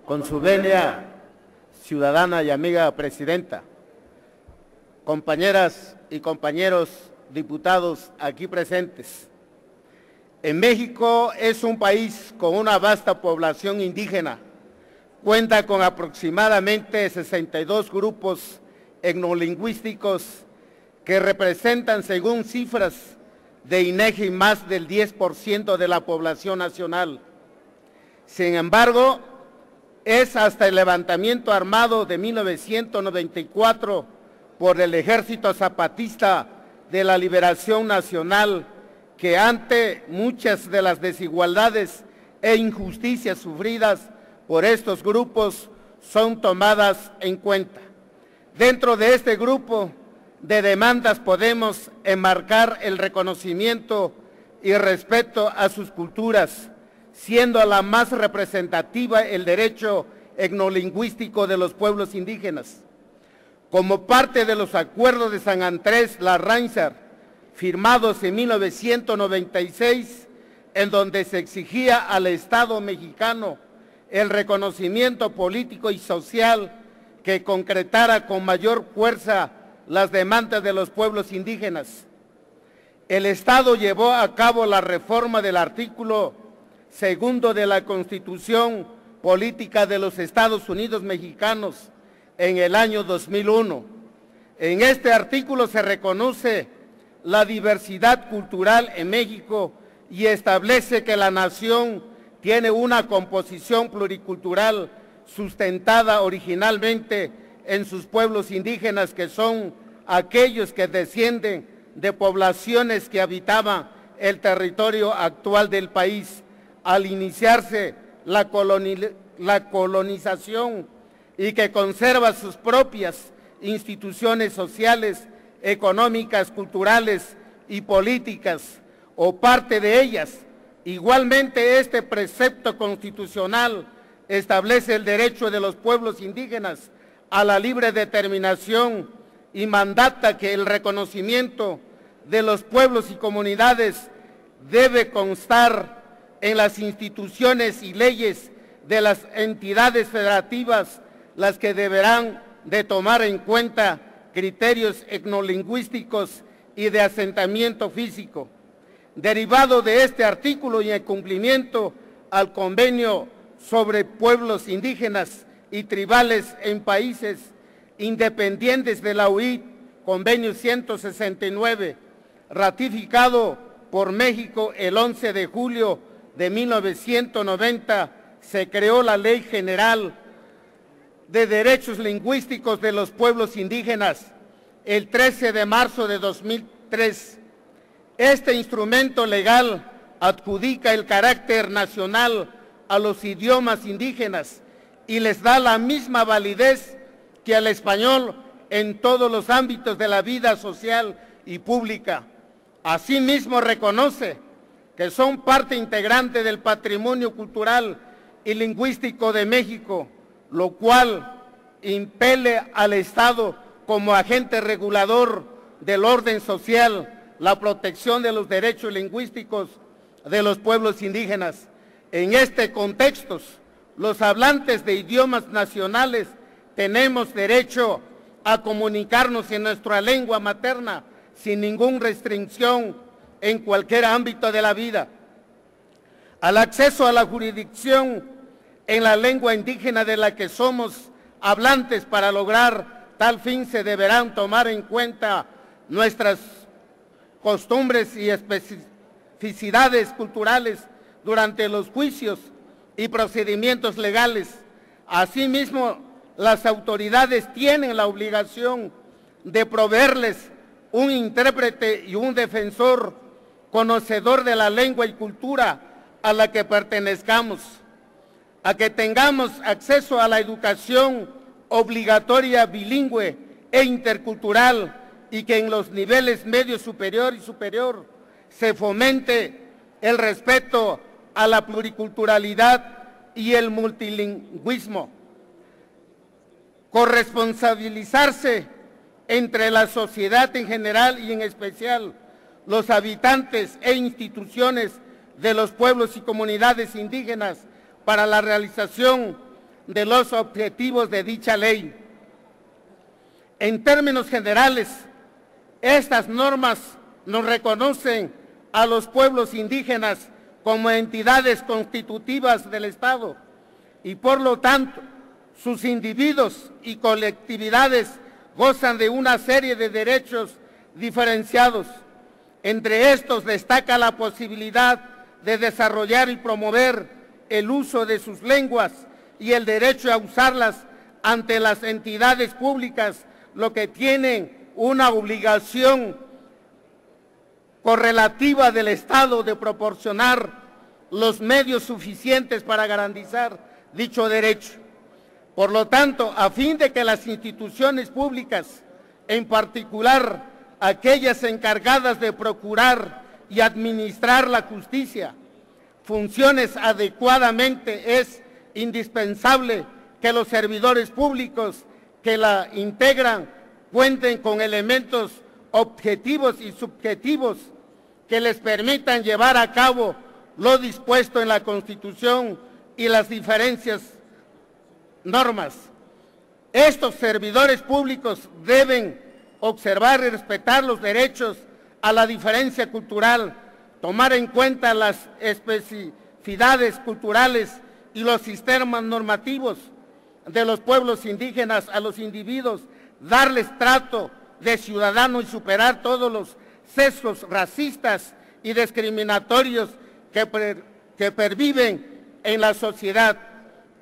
Con su venia, ciudadana y amiga presidenta, compañeras y compañeros diputados aquí presentes. En México es un país con una vasta población indígena. Cuenta con aproximadamente 62 grupos etnolingüísticos que representan, según cifras de INEGI, más del 10% de la población nacional. Sin embargo, es hasta el levantamiento armado de 1994 por el Ejército Zapatista de la Liberación Nacional que, ante muchas de las desigualdades e injusticias sufridas por estos grupos, son tomadas en cuenta. Dentro de este grupo de demandas podemos enmarcar el reconocimiento y respeto a sus culturas, siendo la más representativa el derecho etnolingüístico de los pueblos indígenas. Como parte de los acuerdos de San Andrés Larrainzar, firmados en 1996, en donde se exigía al Estado mexicano el reconocimiento político y social que concretara con mayor fuerza las demandas de los pueblos indígenas. El Estado llevó a cabo la reforma del artículo 2 de la Constitución Política de los Estados Unidos Mexicanos en el año 2001. En este artículo se reconoce la diversidad cultural en México y establece que la nación tiene una composición pluricultural sustentada originalmente en sus pueblos indígenas, que son aquellos que descienden de poblaciones que habitaban el territorio actual del país al iniciarse la colonización, y que conserva sus propias instituciones sociales, económicas, culturales y políticas, o parte de ellas. Igualmente, este precepto constitucional establece el derecho de los pueblos indígenas a la libre determinación y mandata que el reconocimiento de los pueblos y comunidades debe constar en las instituciones y leyes de las entidades federativas, las que deberán de tomar en cuenta criterios etnolingüísticos y de asentamiento físico. Derivado de este artículo y en cumplimiento al convenio sobre pueblos indígenas y tribales en países independientes de la OIT, convenio 169, ratificado por México el 11 de julio de 1990, se creó la Ley General de Derechos Lingüísticos de los Pueblos Indígenas el 13 de marzo de 2003. Este instrumento legal adjudica el carácter nacional a los idiomas indígenas y les da la misma validez que al español en todos los ámbitos de la vida social y pública. Asimismo, reconoce que son parte integrante del patrimonio cultural y lingüístico de México, lo cual impele al Estado como agente regulador del orden social la protección de los derechos lingüísticos de los pueblos indígenas. En este contexto, los hablantes de idiomas nacionales tenemos derecho a comunicarnos en nuestra lengua materna sin ninguna restricción en cualquier ámbito de la vida. Al acceso a la jurisdicción en la lengua indígena de la que somos hablantes, para lograr tal fin se deberán tomar en cuenta nuestras costumbres y especificidades culturales durante los juicios y procedimientos legales. Asimismo, las autoridades tienen la obligación de proveerles un intérprete y un defensor conocedor de la lengua y cultura a la que pertenezcamos, a que tengamos acceso a la educación obligatoria bilingüe e intercultural, y que en los niveles medio, superior y superior se fomente el respeto a la pluriculturalidad y el multilingüismo. Corresponsabilizarse entre la sociedad en general y en especial los habitantes e instituciones de los pueblos y comunidades indígenas para la realización de los objetivos de dicha ley. En términos generales, estas normas nos reconocen a los pueblos indígenas como entidades constitutivas del Estado y por lo tanto sus individuos y colectividades gozan de una serie de derechos diferenciados. Entre estos destaca la posibilidad de desarrollar y promover el uso de sus lenguas y el derecho a usarlas ante las entidades públicas, lo que tienen una obligación correlativa del Estado de proporcionar los medios suficientes para garantizar dicho derecho. Por lo tanto, a fin de que las instituciones públicas, en particular aquellas encargadas de procurar y administrar la justicia, funciones adecuadamente, es indispensable que los servidores públicos que la integran cuenten con elementos objetivos y subjetivos que les permitan llevar a cabo lo dispuesto en la Constitución y las diferentes normas. Estos servidores públicos deben observar y respetar los derechos a la diferencia cultural, tomar en cuenta las especificidades culturales y los sistemas normativos de los pueblos indígenas a los individuos, darles trato de ciudadano y superar todos los sesgos racistas y discriminatorios que perviven en la sociedad.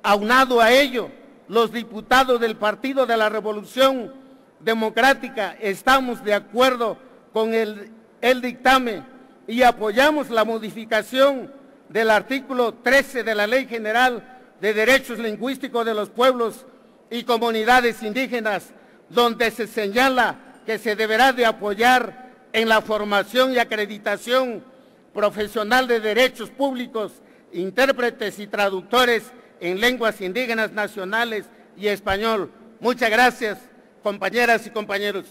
Aunado a ello, los diputados del Partido de la Revolución Democrática estamos de acuerdo con el dictamen y apoyamos la modificación del artículo 13 de la Ley General de Derechos Lingüísticos de los Pueblos y Comunidades Indígenas, donde se señala que se deberá de apoyar en la formación y acreditación profesional de derechos públicos, intérpretes y traductores en lenguas indígenas nacionales y español. Muchas gracias, compañeras y compañeros.